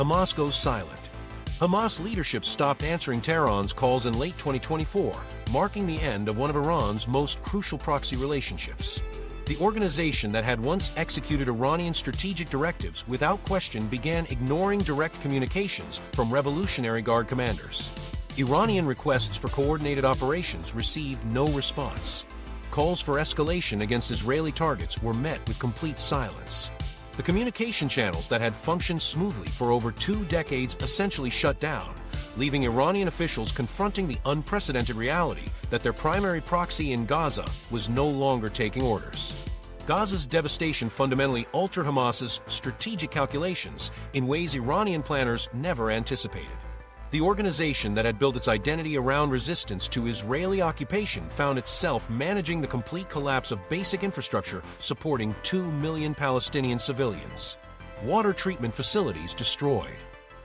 Hamas goes silent. Hamas leadership stopped answering Tehran's calls in late 2024, marking the end of one of Iran's most crucial proxy relationships. The organization that had once executed Iranian strategic directives without question began ignoring direct communications from Revolutionary Guard commanders. Iranian requests for coordinated operations received no response. Calls for escalation against Israeli targets were met with complete silence. The communication channels that had functioned smoothly for over 2 decades essentially shut down, leaving Iranian officials confronting the unprecedented reality that their primary proxy in Gaza was no longer taking orders. Gaza's devastation fundamentally altered Hamas's strategic calculations in ways Iranian planners never anticipated. The organization that had built its identity around resistance to Israeli occupation found itself managing the complete collapse of basic infrastructure supporting 2 million Palestinian civilians. Water treatment facilities destroyed.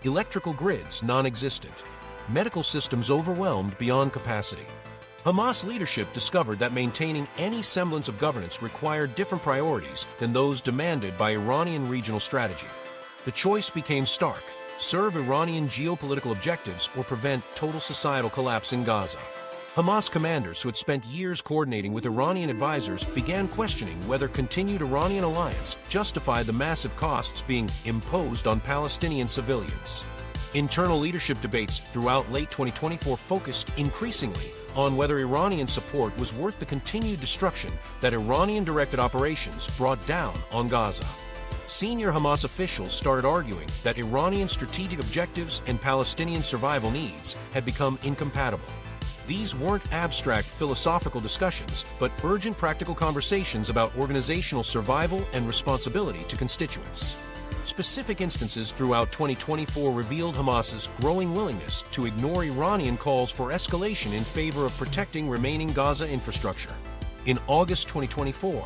Electrical grids non-existent. Medical systems overwhelmed beyond capacity. Hamas leadership discovered that maintaining any semblance of governance required different priorities than those demanded by Iranian regional strategy. The choice became stark: serve Iranian geopolitical objectives or prevent total societal collapse in Gaza. Hamas commanders who had spent years coordinating with Iranian advisors began questioning whether continued Iranian alliance justified the massive costs being imposed on Palestinian civilians. Internal leadership debates throughout late 2024 focused increasingly on whether Iranian support was worth the continued destruction that Iranian-directed operations brought down on Gaza. Senior Hamas officials started arguing that Iranian strategic objectives and Palestinian survival needs had become incompatible. These weren't abstract philosophical discussions, but urgent practical conversations about organizational survival and responsibility to constituents. Specific instances throughout 2024 revealed Hamas's growing willingness to ignore Iranian calls for escalation in favor of protecting remaining Gaza infrastructure. In August 2024,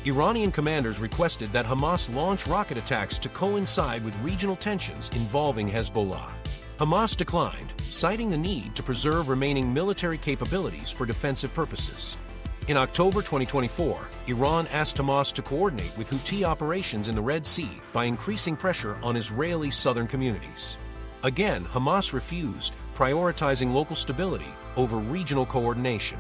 Iranian commanders requested that Hamas launch rocket attacks to coincide with regional tensions involving Hezbollah. Hamas declined, citing the need to preserve remaining military capabilities for defensive purposes. In October 2024, Iran asked Hamas to coordinate with Houthi operations in the Red Sea by increasing pressure on Israeli southern communities. Again, Hamas refused, prioritizing local stability over regional coordination.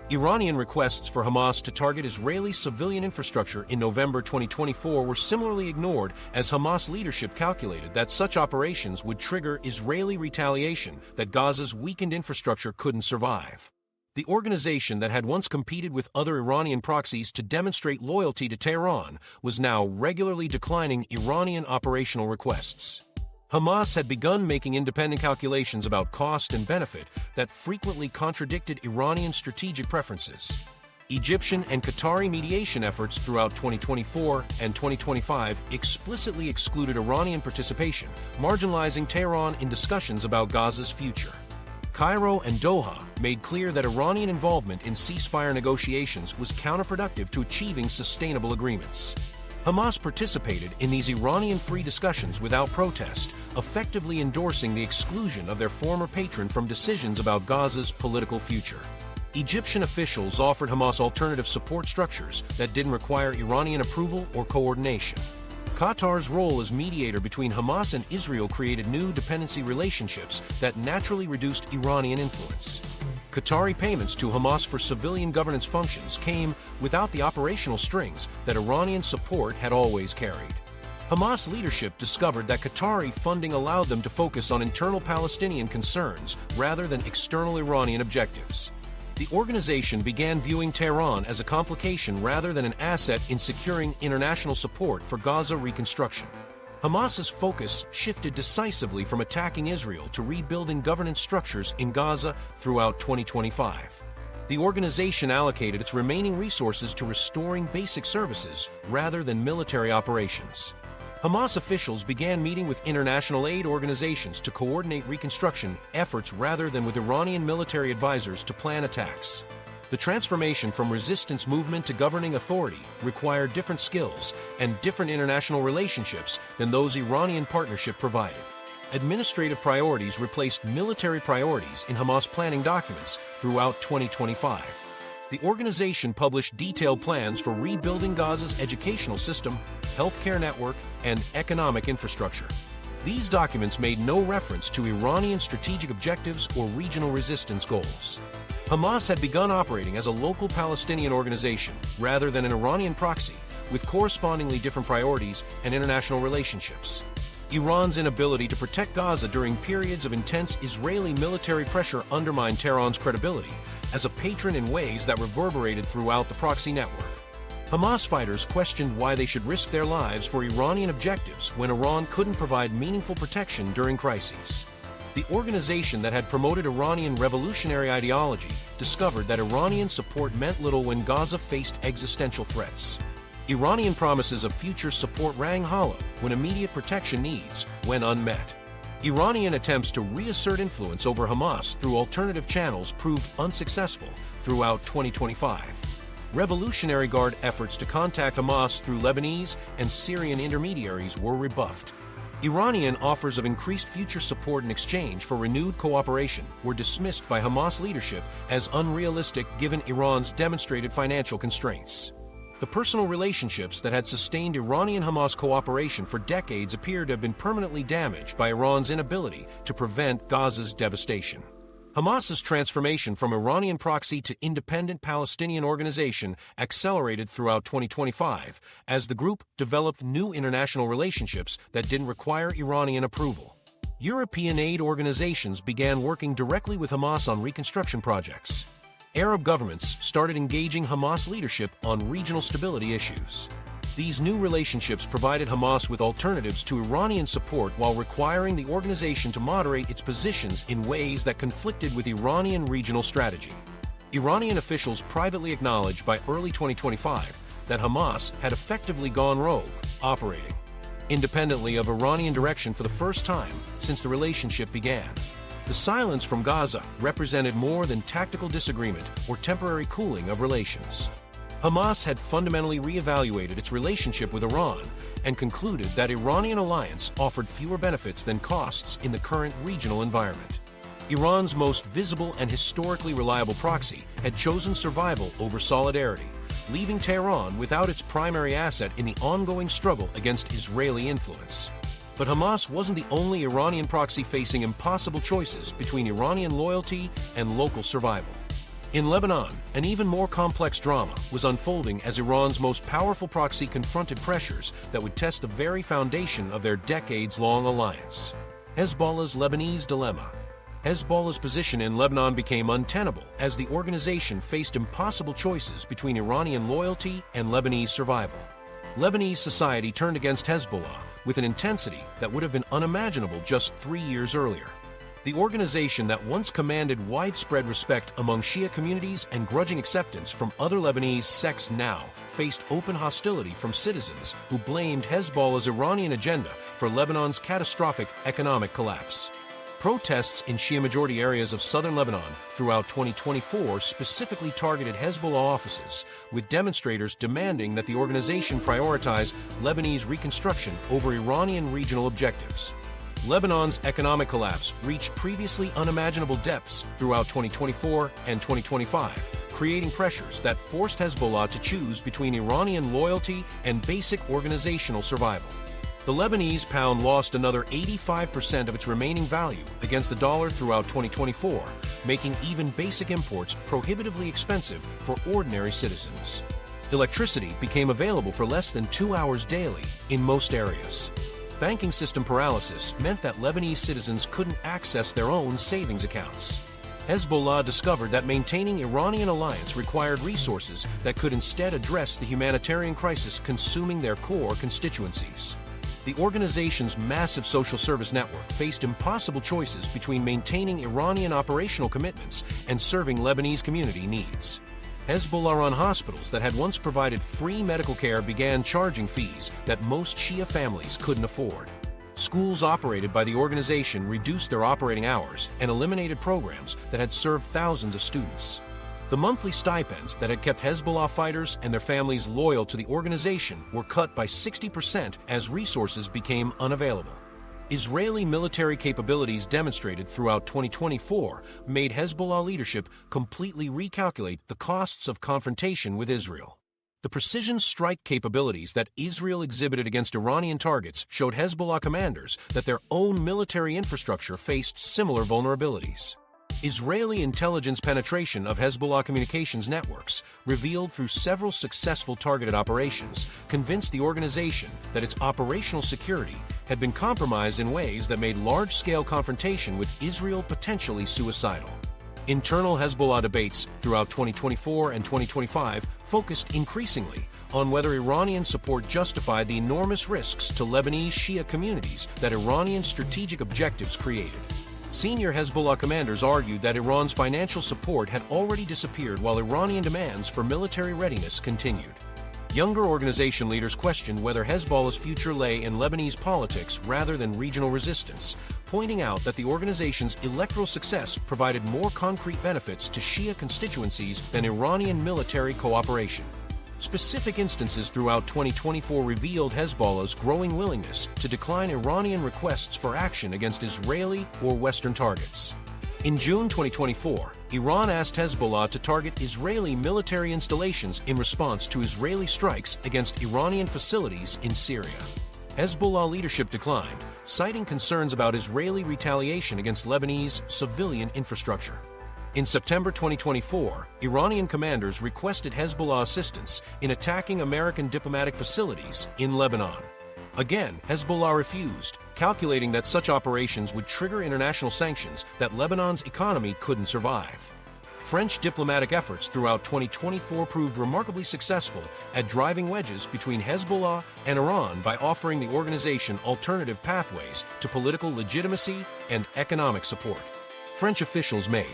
Iranian requests for Hamas to target Israeli civilian infrastructure in November 2024 were similarly ignored as Hamas leadership calculated that such operations would trigger Israeli retaliation that Gaza's weakened infrastructure couldn't survive. The organization that had once competed with other Iranian proxies to demonstrate loyalty to Tehran was now regularly declining Iranian operational requests. Hamas had begun making independent calculations about cost and benefit that frequently contradicted Iranian strategic preferences. Egyptian and Qatari mediation efforts throughout 2024 and 2025 explicitly excluded Iranian participation, marginalizing Tehran in discussions about Gaza's future. Cairo and Doha made clear that Iranian involvement in ceasefire negotiations was counterproductive to achieving sustainable agreements. Hamas participated in these Iranian-free discussions without protest, effectively endorsing the exclusion of their former patron from decisions about Gaza's political future. Egyptian officials offered Hamas alternative support structures that didn't require Iranian approval or coordination. Qatar's role as mediator between Hamas and Israel created new dependency relationships that naturally reduced Iranian influence. Qatari payments to Hamas for civilian governance functions came without the operational strings that Iranian support had always carried. Hamas leadership discovered that Qatari funding allowed them to focus on internal Palestinian concerns rather than external Iranian objectives. The organization began viewing Tehran as a complication rather than an asset in securing international support for Gaza reconstruction. Hamas's focus shifted decisively from attacking Israel to rebuilding governance structures in Gaza throughout 2025. The organization allocated its remaining resources to restoring basic services rather than military operations. Hamas officials began meeting with international aid organizations to coordinate reconstruction efforts rather than with Iranian military advisors to plan attacks. The transformation from resistance movement to governing authority required different skills and different international relationships than those Iranian partnership provided. Administrative priorities replaced military priorities in Hamas planning documents throughout 2025. The organization published detailed plans for rebuilding Gaza's educational system, healthcare network, and economic infrastructure. These documents made no reference to Iranian strategic objectives or regional resistance goals. Hamas had begun operating as a local Palestinian organization rather than an Iranian proxy, with correspondingly different priorities and international relationships. Iran's inability to protect Gaza during periods of intense Israeli military pressure undermined Tehran's credibility as a patron in ways that reverberated throughout the proxy network. Hamas fighters questioned why they should risk their lives for Iranian objectives when Iran couldn't provide meaningful protection during crises. The organization that had promoted Iranian revolutionary ideology discovered that Iranian support meant little when Gaza faced existential threats. Iranian promises of future support rang hollow when immediate protection needs went unmet. Iranian attempts to reassert influence over Hamas through alternative channels proved unsuccessful throughout 2025. Revolutionary Guard efforts to contact Hamas through Lebanese and Syrian intermediaries were rebuffed. Iranian offers of increased future support in exchange for renewed cooperation were dismissed by Hamas leadership as unrealistic given Iran's demonstrated financial constraints. The personal relationships that had sustained Iranian-Hamas cooperation for decades appear to have been permanently damaged by Iran's inability to prevent Gaza's devastation. Hamas's transformation from Iranian proxy to independent Palestinian organization accelerated throughout 2025 as the group developed new international relationships that didn't require Iranian approval. European aid organizations began working directly with Hamas on reconstruction projects. Arab governments started engaging Hamas leadership on regional stability issues. These new relationships provided Hamas with alternatives to Iranian support while requiring the organization to moderate its positions in ways that conflicted with Iranian regional strategy. Iranian officials privately acknowledged by early 2025 that Hamas had effectively gone rogue, operating independently of Iranian direction for the first time since the relationship began. The silence from Gaza represented more than tactical disagreement or temporary cooling of relations. Hamas had fundamentally reevaluated its relationship with Iran and concluded that Iranian alliance offered fewer benefits than costs in the current regional environment. Iran's most visible and historically reliable proxy had chosen survival over solidarity, leaving Tehran without its primary asset in the ongoing struggle against Israeli influence. But Hamas wasn't the only Iranian proxy facing impossible choices between Iranian loyalty and local survival. In Lebanon, an even more complex drama was unfolding as Iran's most powerful proxy confronted pressures that would test the very foundation of their decades-long alliance. Hezbollah's Lebanese dilemma. Hezbollah's position in Lebanon became untenable as the organization faced impossible choices between Iranian loyalty and Lebanese survival. Lebanese society turned against Hezbollah with an intensity that would have been unimaginable just 3 years earlier. The organization that once commanded widespread respect among Shia communities and grudging acceptance from other Lebanese sects now faced open hostility from citizens who blamed Hezbollah's Iranian agenda for Lebanon's catastrophic economic collapse. Protests in Shia-majority areas of southern Lebanon throughout 2024 specifically targeted Hezbollah offices, with demonstrators demanding that the organization prioritize Lebanese reconstruction over Iranian regional objectives. Lebanon's economic collapse reached previously unimaginable depths throughout 2024 and 2025, creating pressures that forced Hezbollah to choose between Iranian loyalty and basic organizational survival. The Lebanese pound lost another 85% of its remaining value against the dollar throughout 2024, making even basic imports prohibitively expensive for ordinary citizens. Electricity became available for less than 2 hours daily in most areas. Banking system paralysis meant that Lebanese citizens couldn't access their own savings accounts. Hezbollah discovered that maintaining Iranian alliance required resources that could instead address the humanitarian crisis consuming their core constituencies. The organization's massive social service network faced impossible choices between maintaining Iranian operational commitments and serving Lebanese community needs. Hezbollah-run hospitals that had once provided free medical care began charging fees that most Shia families couldn't afford. Schools operated by the organization reduced their operating hours and eliminated programs that had served thousands of students. The monthly stipends that had kept Hezbollah fighters and their families loyal to the organization were cut by 60% as resources became unavailable. Israeli military capabilities demonstrated throughout 2024 made Hezbollah leadership completely recalculate the costs of confrontation with Israel. The precision strike capabilities that Israel exhibited against Iranian targets showed Hezbollah commanders that their own military infrastructure faced similar vulnerabilities. Israeli intelligence penetration of Hezbollah communications networks, revealed through several successful targeted operations, convinced the organization that its operational security had been compromised in ways that made large-scale confrontation with Israel potentially suicidal. Internal Hezbollah debates throughout 2024 and 2025 focused increasingly on whether Iranian support justified the enormous risks to Lebanese Shia communities that Iranian strategic objectives created. Senior Hezbollah commanders argued that Iran's financial support had already disappeared while Iranian demands for military readiness continued. Younger organization leaders questioned whether Hezbollah's future lay in Lebanese politics rather than regional resistance, pointing out that the organization's electoral success provided more concrete benefits to Shia constituencies than Iranian military cooperation. Specific instances throughout 2024 revealed Hezbollah's growing willingness to decline Iranian requests for action against Israeli or Western targets. In June 2024, Iran asked Hezbollah to target Israeli military installations in response to Israeli strikes against Iranian facilities in Syria. Hezbollah leadership declined, citing concerns about Israeli retaliation against Lebanese civilian infrastructure. In September 2024, Iranian commanders requested Hezbollah assistance in attacking American diplomatic facilities in Lebanon. Again, Hezbollah refused, calculating that such operations would trigger international sanctions that Lebanon's economy couldn't survive. French diplomatic efforts throughout 2024 proved remarkably successful at driving wedges between Hezbollah and Iran by offering the organization alternative pathways to political legitimacy and economic support. French officials made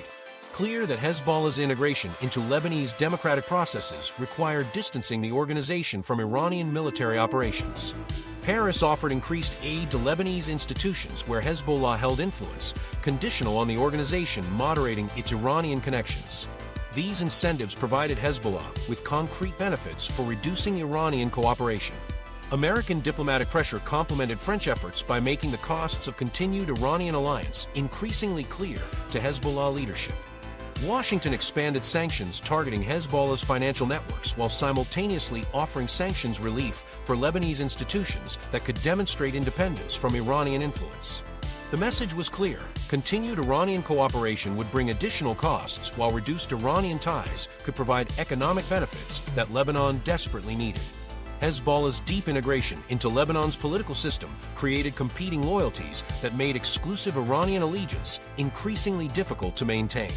clear that Hezbollah's integration into Lebanese democratic processes required distancing the organization from Iranian military operations. Paris offered increased aid to Lebanese institutions where Hezbollah held influence, conditional on the organization moderating its Iranian connections. These incentives provided Hezbollah with concrete benefits for reducing Iranian cooperation. American diplomatic pressure complemented French efforts by making the costs of continued Iranian alliance increasingly clear to Hezbollah leadership. Washington expanded sanctions targeting Hezbollah's financial networks while simultaneously offering sanctions relief for Lebanese institutions that could demonstrate independence from Iranian influence. The message was clear: continued Iranian cooperation would bring additional costs, while reduced Iranian ties could provide economic benefits that Lebanon desperately needed. Hezbollah's deep integration into Lebanon's political system created competing loyalties that made exclusive Iranian allegiance increasingly difficult to maintain.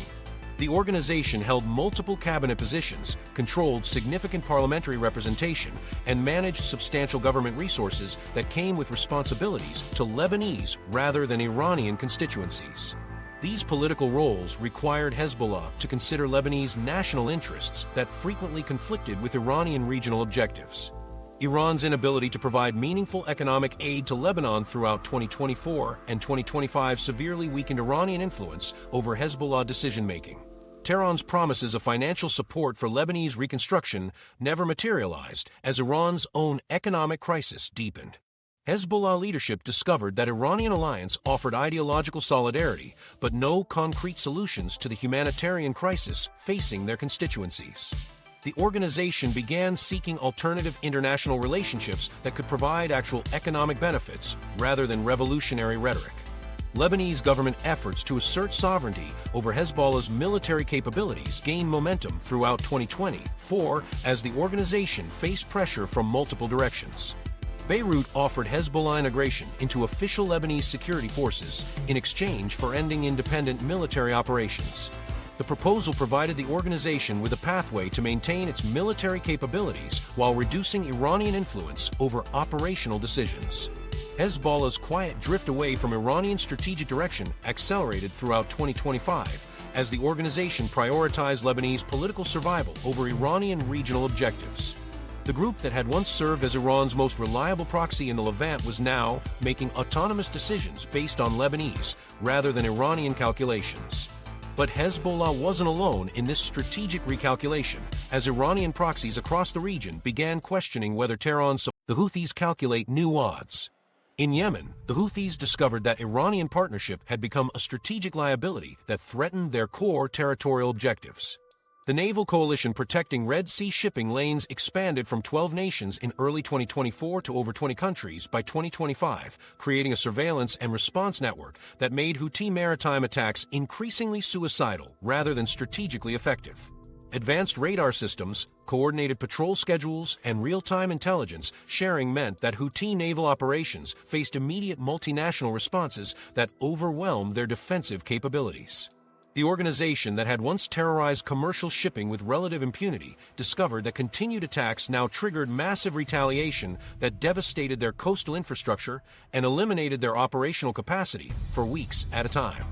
The organization held multiple cabinet positions, controlled significant parliamentary representation, and managed substantial government resources that came with responsibilities to Lebanese rather than Iranian constituencies. These political roles required Hezbollah to consider Lebanese national interests that frequently conflicted with Iranian regional objectives. Iran's inability to provide meaningful economic aid to Lebanon throughout 2024 and 2025 severely weakened Iranian influence over Hezbollah decision-making. Tehran's promises of financial support for Lebanese reconstruction never materialized as Iran's own economic crisis deepened. Hezbollah leadership discovered that Iranian alliance offered ideological solidarity, but no concrete solutions to the humanitarian crisis facing their constituencies. The organization began seeking alternative international relationships that could provide actual economic benefits rather than revolutionary rhetoric. Lebanese government efforts to assert sovereignty over Hezbollah's military capabilities gained momentum throughout 2024 as the organization faced pressure from multiple directions. Beirut offered Hezbollah integration into official Lebanese security forces in exchange for ending independent military operations. The proposal provided the organization with a pathway to maintain its military capabilities while reducing Iranian influence over operational decisions. Hezbollah's quiet drift away from Iranian strategic direction accelerated throughout 2025 as the organization prioritized Lebanese political survival over Iranian regional objectives. The group that had once served as Iran's most reliable proxy in the Levant was now making autonomous decisions based on Lebanese rather than Iranian calculations. But Hezbollah wasn't alone in this strategic recalculation, as Iranian proxies across the region began questioning whether Tehran's the Houthis calculate new odds. In Yemen, the Houthis discovered that Iranian partnership had become a strategic liability that threatened their core territorial objectives. The naval coalition protecting Red Sea shipping lanes expanded from 12 nations in early 2024 to over 20 countries by 2025, creating a surveillance and response network that made Houthi maritime attacks increasingly suicidal rather than strategically effective. Advanced radar systems, coordinated patrol schedules, and real-time intelligence sharing meant that Houthi naval operations faced immediate multinational responses that overwhelmed their defensive capabilities. The organization that had once terrorized commercial shipping with relative impunity discovered that continued attacks now triggered massive retaliation that devastated their coastal infrastructure and eliminated their operational capacity for weeks at a time.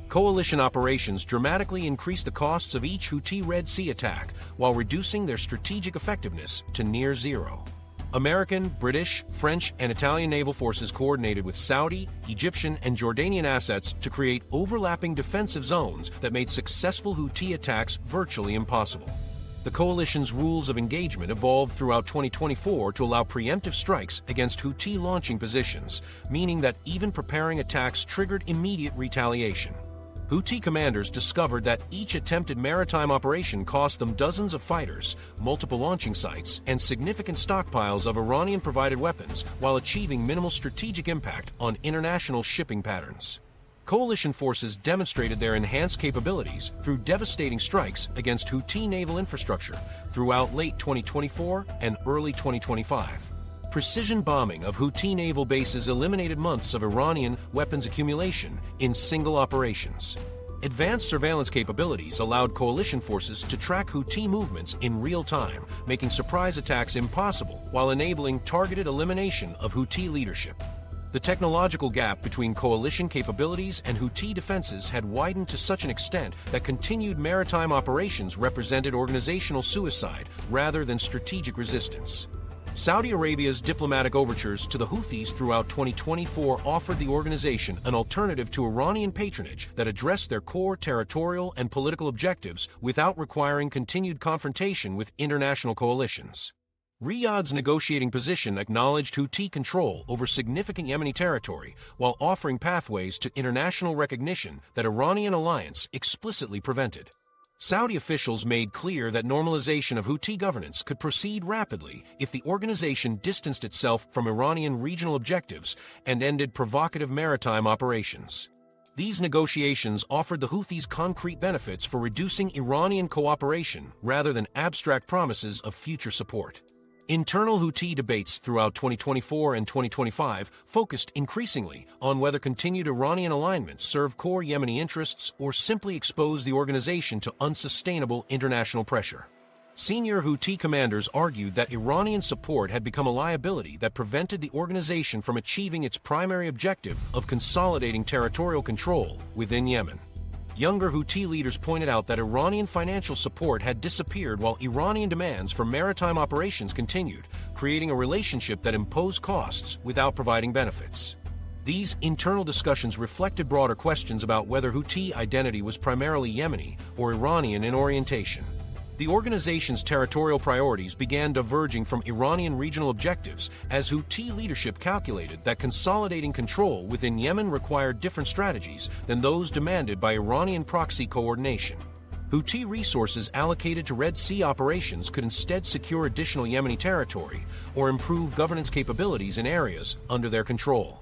Coalition operations dramatically increased the costs of each Houthi Red Sea attack while reducing their strategic effectiveness to near zero. American, British, French, and Italian naval forces coordinated with Saudi, Egyptian, and Jordanian assets to create overlapping defensive zones that made successful Houthi attacks virtually impossible. The coalition's rules of engagement evolved throughout 2024 to allow preemptive strikes against Houthi launching positions, meaning that even preparing attacks triggered immediate retaliation. Houthi commanders discovered that each attempted maritime operation cost them dozens of fighters, multiple launching sites, and significant stockpiles of Iranian-provided weapons while achieving minimal strategic impact on international shipping patterns. Coalition forces demonstrated their enhanced capabilities through devastating strikes against Houthi naval infrastructure throughout late 2024 and early 2025. Precision bombing of Houthi naval bases eliminated months of Iranian weapons accumulation in single operations. Advanced surveillance capabilities allowed coalition forces to track Houthi movements in real time, making surprise attacks impossible while enabling targeted elimination of Houthi leadership. The technological gap between coalition capabilities and Houthi defenses had widened to such an extent that continued maritime operations represented organizational suicide rather than strategic resistance. Saudi Arabia's diplomatic overtures to the Houthis throughout 2024 offered the organization an alternative to Iranian patronage that addressed their core territorial and political objectives without requiring continued confrontation with international coalitions. Riyadh's negotiating position acknowledged Houthi control over significant Yemeni territory while offering pathways to international recognition that Iranian alliance explicitly prevented. Saudi officials made clear that normalization of Houthi governance could proceed rapidly if the organization distanced itself from Iranian regional objectives and ended provocative maritime operations. These negotiations offered the Houthis concrete benefits for reducing Iranian cooperation rather than abstract promises of future support. Internal Houthi debates throughout 2024 and 2025 focused increasingly on whether continued Iranian alignment served core Yemeni interests or simply exposed the organization to unsustainable international pressure. Senior Houthi commanders argued that Iranian support had become a liability that prevented the organization from achieving its primary objective of consolidating territorial control within Yemen. Younger Houthi leaders pointed out that Iranian financial support had disappeared while Iranian demands for maritime operations continued, creating a relationship that imposed costs without providing benefits. These internal discussions reflected broader questions about whether Houthi identity was primarily Yemeni or Iranian in orientation. The organization's territorial priorities began diverging from Iranian regional objectives as Houthi leadership calculated that consolidating control within Yemen required different strategies than those demanded by Iranian proxy coordination. Houthi resources allocated to Red Sea operations could instead secure additional Yemeni territory or improve governance capabilities in areas under their control.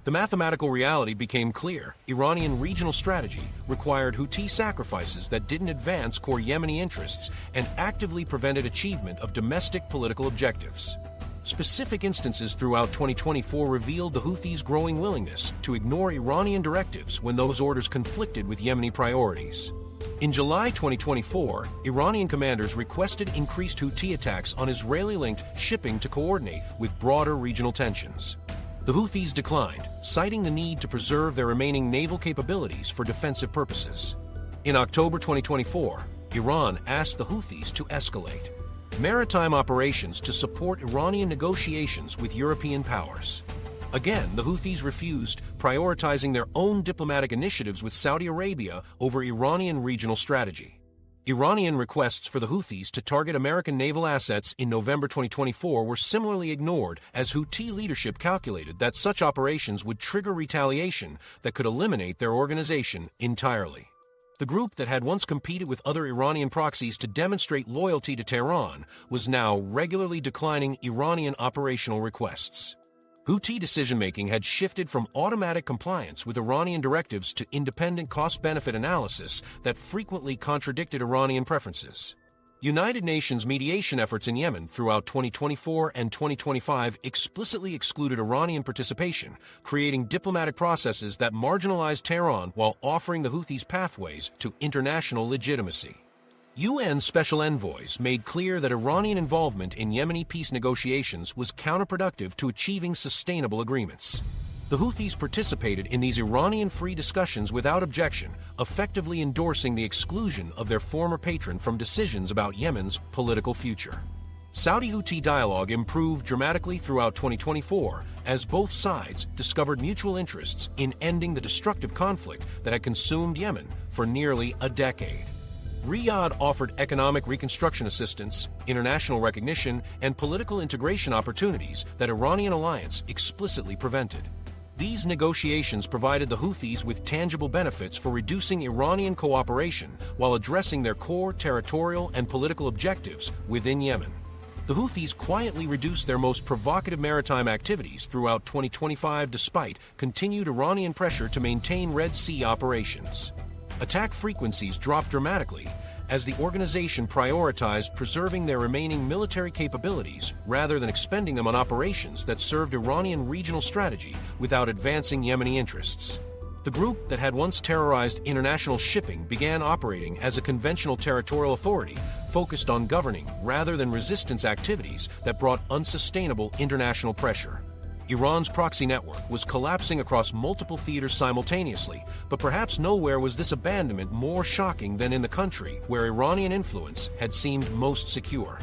The mathematical reality became clear. Iranian regional strategy required Houthi sacrifices that didn't advance core Yemeni interests and actively prevented achievement of domestic political objectives. Specific instances throughout 2024 revealed the Houthis' growing willingness to ignore Iranian directives when those orders conflicted with Yemeni priorities. In July 2024, Iranian commanders requested increased Houthi attacks on Israeli-linked shipping to coordinate with broader regional tensions. The Houthis declined, citing the need to preserve their remaining naval capabilities for defensive purposes. In October 2024, Iran asked the Houthis to escalate maritime operations to support Iranian negotiations with European powers. Again, the Houthis refused, prioritizing their own diplomatic initiatives with Saudi Arabia over Iranian regional strategy. Iranian requests for the Houthis to target American naval assets in November 2024 were similarly ignored as Houthi leadership calculated that such operations would trigger retaliation that could eliminate their organization entirely. The group that had once competed with other Iranian proxies to demonstrate loyalty to Tehran was now regularly declining Iranian operational requests. Houthi decision-making had shifted from automatic compliance with Iranian directives to independent cost-benefit analysis that frequently contradicted Iranian preferences. United Nations mediation efforts in Yemen throughout 2024 and 2025 explicitly excluded Iranian participation, creating diplomatic processes that marginalized Tehran while offering the Houthis pathways to international legitimacy. UN special envoys made clear that Iranian involvement in Yemeni peace negotiations was counterproductive to achieving sustainable agreements. The Houthis participated in these Iranian-free discussions without objection, effectively endorsing the exclusion of their former patron from decisions about Yemen's political future. Saudi-Houthi dialogue improved dramatically throughout 2024 as both sides discovered mutual interests in ending the destructive conflict that had consumed Yemen for nearly a decade. Riyadh offered economic reconstruction assistance, international recognition, and political integration opportunities that Iranian alliance explicitly prevented. These negotiations provided the Houthis with tangible benefits for reducing Iranian cooperation while addressing their core territorial and political objectives within Yemen. The Houthis quietly reduced their most provocative maritime activities throughout 2025 despite continued Iranian pressure to maintain Red Sea operations. Attack frequencies dropped dramatically as the organization prioritized preserving their remaining military capabilities rather than expending them on operations that served Iranian regional strategy without advancing Yemeni interests. The group that had once terrorized international shipping began operating as a conventional territorial authority focused on governing rather than resistance activities that brought unsustainable international pressure. Iran's proxy network was collapsing across multiple theaters simultaneously, but perhaps nowhere was this abandonment more shocking than in the country where Iranian influence had seemed most secure.